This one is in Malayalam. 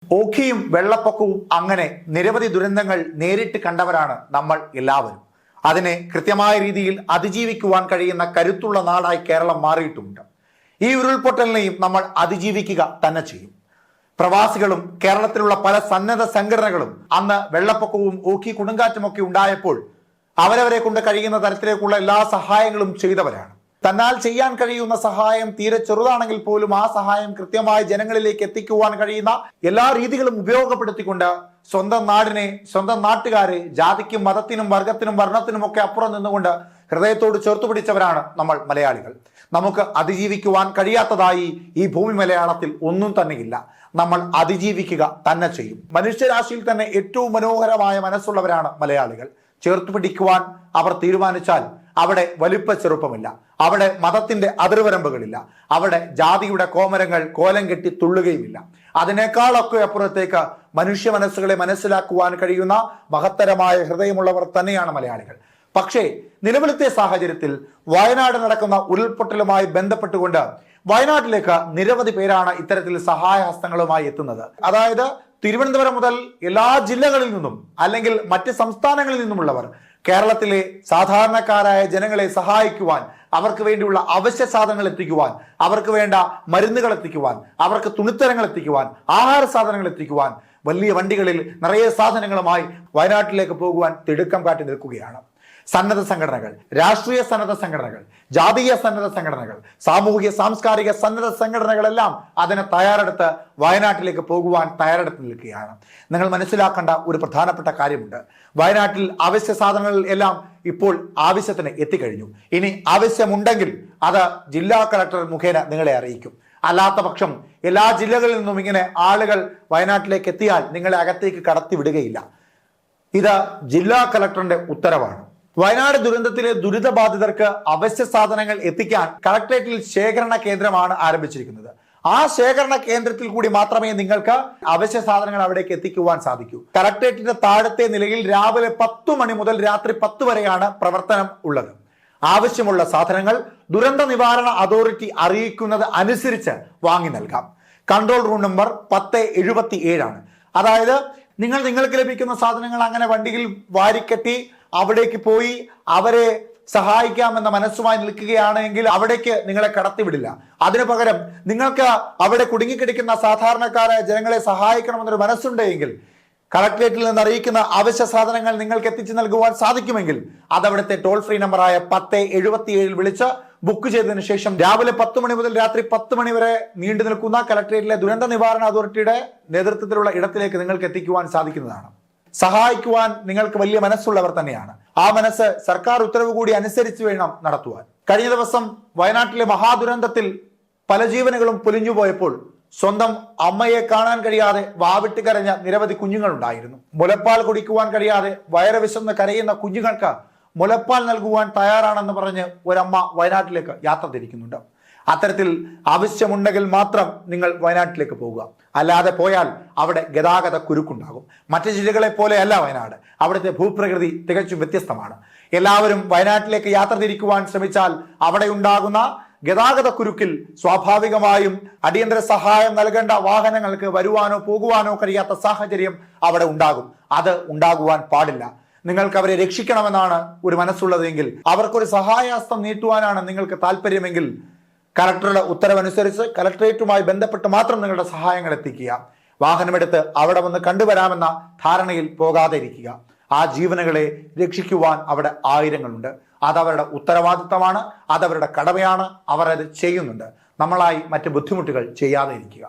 ഓഖിയും വെള്ളപ്പൊക്കവും അങ്ങനെ നിരവധി ദുരന്തങ്ങൾ നേരിട്ട് കണ്ടവരാണ് നമ്മൾ എല്ലാവരും. അതിനെ കൃത്യമായ രീതിയിൽ അതിജീവിക്കുവാൻ കഴിയുന്ന കരുത്തുള്ള നാടായി കേരളം മാറിയിട്ടുമുണ്ട്. ഈ ഉരുൾപൊട്ടലിനെയും നമ്മൾ അതിജീവിക്കുക തന്നെ ചെയ്യും. പ്രവാസികളും കേരളത്തിലുള്ള പല സന്നദ്ധ സംഘടനകളും അന്ന് വെള്ളപ്പൊക്കവും ഓഖി കൊടുങ്കാറ്റുമൊക്കെ ഉണ്ടായപ്പോൾ അവരവരെ കൊണ്ട് കഴിയുന്ന തരത്തിലേക്കുള്ള എല്ലാ സഹായങ്ങളും ചെയ്തവരാണ്. തന്നാൽ ചെയ്യാൻ കഴിയുന്ന സഹായം തീരെ ചെറുതാണെങ്കിൽ പോലും ആ സഹായം കൃത്യമായി ജനങ്ങളിലേക്ക് എത്തിക്കുവാൻ കഴിയുന്ന എല്ലാ രീതികളും ഉപയോഗപ്പെടുത്തിക്കൊണ്ട് സ്വന്തം നാടിനെ, സ്വന്തം നാട്ടുകാരെ ജാതിക്കും മതത്തിനും വർഗത്തിനും വർണ്ണത്തിനും ഒക്കെ അപ്പുറം നിന്നുകൊണ്ട് ഹൃദയത്തോട് ചേർത്തു പിടിച്ചവരാണ് നമ്മൾ മലയാളികൾ. നമുക്ക് അതിജീവിക്കുവാൻ കഴിയാത്തതായി ഈ ഭൂമി മലയാളത്തിൽ ഒന്നും തന്നെയില്ല. നമ്മൾ അതിജീവിക്കുക തന്നെ ചെയ്യും. മനുഷ്യരാശിയിൽ തന്നെ ഏറ്റവും മനോഹരമായ മനസ്സുള്ളവരാണ് മലയാളികൾ. ചേർത്തു പിടിക്കുവാൻ അവർ തീരുമാനിച്ചാൽ അവിടെ വലിപ്പ ചെറുപ്പമില്ല, അവിടെ മതത്തിന്റെ അതിർവരമ്പുകളില്ല, അവിടെ ജാതിയുടെ കോമരങ്ങൾ കോലം കെട്ടി തുള്ളുകയുമില്ല. അതിനേക്കാളൊക്കെ അപ്പുറത്തേക്ക് മനുഷ്യ മനസ്സുകളെ മനസ്സിലാക്കുവാൻ കഴിയുന്ന മഹത്തരമായ ഹൃദയമുള്ളവർ തന്നെയാണ് മലയാളികൾ. പക്ഷേ നിലവിലത്തെ സാഹചര്യത്തിൽ വയനാട് നടക്കുന്ന ഉരുൾപൊട്ടലുമായി ബന്ധപ്പെട്ടുകൊണ്ട് വയനാട്ടിലേക്ക് നിരവധി പേരാണ് ഇത്തരത്തിൽ സഹായഹസ്തങ്ങളുമായി എത്തുന്നത്. അതായത് തിരുവനന്തപുരം മുതൽ എല്ലാ ജില്ലകളിൽ നിന്നും അല്ലെങ്കിൽ മറ്റ് സംസ്ഥാനങ്ങളിൽ നിന്നുമുള്ളവർ കേരളത്തിലെ സാധാരണക്കാരായ ജനങ്ങളെ സഹായിക്കുവാൻ, അവർക്ക് വേണ്ടിയുള്ള അവശ്യ സാധനങ്ങൾ എത്തിക്കുവാൻ, അവർക്ക് വേണ്ട മരുന്നുകൾ എത്തിക്കുവാൻ, അവർക്ക് തുണിത്തരങ്ങൾ എത്തിക്കുവാൻ, ആഹാര സാധനങ്ങൾ എത്തിക്കുവാൻ വലിയ വണ്ടികളിൽ നിറയെ സാധനങ്ങളുമായി വയനാട്ടിലേക്ക് പോകുവാൻ തിടുക്കം കാട്ടി നിൽക്കുകയാണ്. സന്നദ്ധ സംഘടനകൾ, രാഷ്ട്രീയ സന്നദ്ധ സംഘടനകൾ, ജാതീയ സന്നദ്ധ സംഘടനകൾ, സാമൂഹിക സാംസ്കാരിക സന്നദ്ധ സംഘടനകളെല്ലാം അതിനെ തയ്യാറെടുത്ത് വയനാട്ടിലേക്ക് പോകുവാൻ തയ്യാറെടുത്ത് നിൽക്കുകയാണ്. നിങ്ങൾ മനസ്സിലാക്കേണ്ട ഒരു പ്രധാനപ്പെട്ട കാര്യമുണ്ട്. വയനാട്ടിൽ അവശ്യ സാധനങ്ങൾ എല്ലാം ഇപ്പോൾ ആവശ്യത്തിന് എത്തിക്കഴിഞ്ഞു. ഇനി ആവശ്യമുണ്ടെങ്കിൽ അത് ജില്ലാ കളക്ടർ മുഖേന നിങ്ങളെ അറിയിക്കും. അല്ലാത്ത പക്ഷം എല്ലാ ജില്ലകളിൽ നിന്നും ഇങ്ങനെ ആളുകൾ വയനാട്ടിലേക്ക് എത്തിയാൽ നിങ്ങളെ അകത്തേക്ക് കടത്തി വിടുകയില്ല. ഇത് ജില്ലാ കളക്ടറിന്റെ ഉത്തരവാണ്. വയനാട് ദുരന്തത്തിലെ ദുരിതബാധിതർക്ക് അവശ്യ സാധനങ്ങൾ എത്തിക്കാൻ കളക്ടറേറ്റിൽ ശേഖരണ കേന്ദ്രമാണ് ആരംഭിച്ചിരിക്കുന്നത്. ആ ശേഖരണ കേന്ദ്രത്തിൽ കൂടി മാത്രമേ നിങ്ങൾക്ക് അവശ്യ സാധനങ്ങൾ അവിടേക്ക് എത്തിക്കുവാൻ സാധിക്കൂ. കളക്ടറേറ്റിന്റെ താഴത്തെ നിലയിൽ രാവിലെ 10 മണി മുതൽ രാത്രി 10 വരെയാണ് പ്രവർത്തനം ഉള്ളത്. ആവശ്യമുള്ള സാധനങ്ങൾ ദുരന്ത നിവാരണ അതോറിറ്റി അറിയിക്കുന്നത് അനുസരിച്ച് വാങ്ങി നൽകാം. കൺട്രോൾ റൂം നമ്പർ 1077 ആണ്. അതായത് നിങ്ങൾക്ക് ലഭിക്കുന്ന സാധനങ്ങൾ അങ്ങനെ വണ്ടിയിൽ വാരിക്കെട്ടി അവിടേക്ക് പോയി അവരെ സഹായിക്കാമെന്ന മനസ്സുമായി നിൽക്കുകയാണെങ്കിൽ അവിടേക്ക് നിങ്ങളെ കടത്തിവിടില്ല. അതിനു പകരം നിങ്ങൾക്ക് അവിടെ കുടുങ്ങിക്കിടക്കുന്ന സാധാരണക്കാരായ ജനങ്ങളെ സഹായിക്കണമെന്നൊരു മനസ്സുണ്ടെങ്കിൽ കളക്ടറേറ്റിൽ നിന്ന് അറിയിക്കുന്ന അവശ്യ സാധനങ്ങൾ നിങ്ങൾക്ക് എത്തിച്ചു നൽകുവാൻ സാധിക്കുമെങ്കിൽ അത് അവിടുത്തെ ടോൾ ഫ്രീ നമ്പറായ 1077 വിളിച്ച് ബുക്ക് ചെയ്തതിനു ശേഷം രാവിലെ 10 മണി മുതൽ രാത്രി 10 മണി വരെ നീണ്ടു നിൽക്കുന്ന കളക്ടറേറ്റിലെ ദുരന്ത നിവാരണ അതോറിറ്റിയുടെ നേതൃത്വത്തിലുള്ള ഇടത്തിലേക്ക് നിങ്ങൾക്ക് എത്തിക്കുവാൻ സാധിക്കുന്നതാണ്. സഹായിക്കുവാൻ നിങ്ങൾക്ക് വലിയ മനസ്സുള്ളവർ തന്നെയാണ്. ആ മനസ്സ് സർക്കാർ ഉത്തരവ് കൂടി അനുസരിച്ച് വേണം നടത്തുവാൻ. കഴിഞ്ഞ ദിവസം വയനാട്ടിലെ മഹാദുരന്തത്തിൽ പല ജീവനുകളും പൊലിഞ്ഞുപോയപ്പോൾ സ്വന്തം അമ്മയെ കാണാൻ കഴിയാതെ വാവിട്ട് കരഞ്ഞ നിരവധി കുഞ്ഞുങ്ങൾ ഉണ്ടായിരുന്നു. മുലപ്പാൽ കുടിക്കുവാൻ കഴിയാതെ വയറ് വിശന്ന് കരയുന്ന കുഞ്ഞുങ്ങൾക്ക് മുലപ്പാൽ നൽകുവാൻ തയ്യാറാണെന്ന് പറഞ്ഞ് ഒരമ്മ വയനാട്ടിലേക്ക് യാത്ര തിരിക്കുന്നുണ്ട്. അത്തരത്തിൽ ആവശ്യമുണ്ടെങ്കിൽ മാത്രം നിങ്ങൾ വയനാട്ടിലേക്ക് പോകുക. അല്ലാതെ പോയാൽ അവിടെ ഗതാഗത കുരുക്കുണ്ടാകും. മറ്റു ജില്ലകളെ പോലെയല്ല വയനാട്. അവിടുത്തെ ഭൂപ്രകൃതി തികച്ചും വ്യത്യസ്തമാണ്. എല്ലാവരും വയനാട്ടിലേക്ക് യാത്ര തിരിക്കുവാൻ ശ്രമിച്ചാൽ അവിടെ ഉണ്ടാകുന്ന ഗതാഗത കുരുക്കിൽ സ്വാഭാവികമായും അടിയന്തര സഹായം നൽകേണ്ട വാഹനങ്ങൾക്ക് വരുവാനോ പോകുവാനോ കഴിയാത്ത സാഹചര്യം അവിടെ ഉണ്ടാകും. അത് ഉണ്ടാകുവാൻ പാടില്ല. നിങ്ങൾക്ക് അവരെ രക്ഷിക്കണമെന്നാണ് ഒരു മനസ്സുള്ളതെങ്കിൽ, അവർക്കൊരു സഹായഹസ്തം നീട്ടുവാനാണ് നിങ്ങൾക്ക് താല്പര്യമെങ്കിൽ കളക്ടറുടെ ഉത്തരവനുസരിച്ച് കളക്ടറേറ്റുമായി ബന്ധപ്പെട്ട് മാത്രം നിങ്ങളുടെ സഹായങ്ങൾ എത്തിക്കുക. വാഹനമെടുത്ത് അവിടെ വന്ന് കണ്ടുവരാമെന്ന ധാരണയിൽ പോകാതെ ഇരിക്കുക. ആ ജീവനുകളെ രക്ഷിക്കുവാൻ അവിടെ ആയിരങ്ങളുണ്ട്. അതവരുടെ ഉത്തരവാദിത്തമാണ്, അതവരുടെ കടമയാണ്. അവർ അത് ചെയ്യുന്നുണ്ട്. നമ്മളായി മറ്റ് ബുദ്ധിമുട്ടുകൾ ചെയ്യാതെ ഇരിക്കുക.